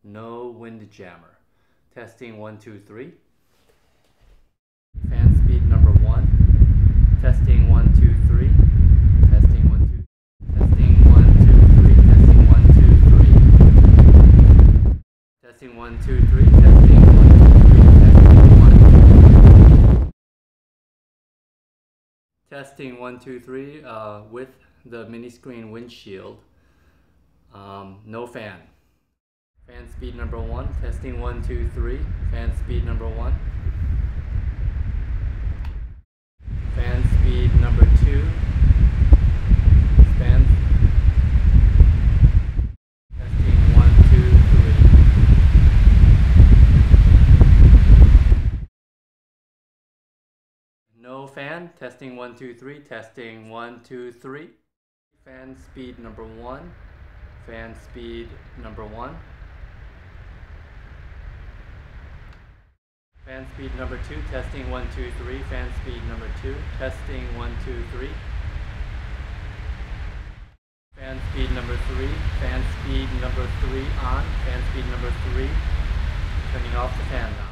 No wind jammer. Testing 1, 2, 3. Fan speed number 1. Testing 1, 2, 3. Testing 1, 2. Testing 1, 2, 3. Testing 1, 2, 3. Testing 1, 2, 3. Testing 1, 2, 3. Testing 1, 2, 3 with the mini screen windshield. No fan. Fan speed number 1. Testing 1, 2, 3. Fan speed number 1. Fan speed number 2. Fan. Testing 1, 2, 3. No fan. Testing 1, 2, 3. Testing 1, 2, 3. Fan speed number 1. Fan speed number 1. Fan speed number 2. Testing 1, 2, 3. Fan speed number 2. Testing 1, 2, 3. Fan speed number 3. Fan speed number 3 on. Fan speed number 3. Turning off the fan now.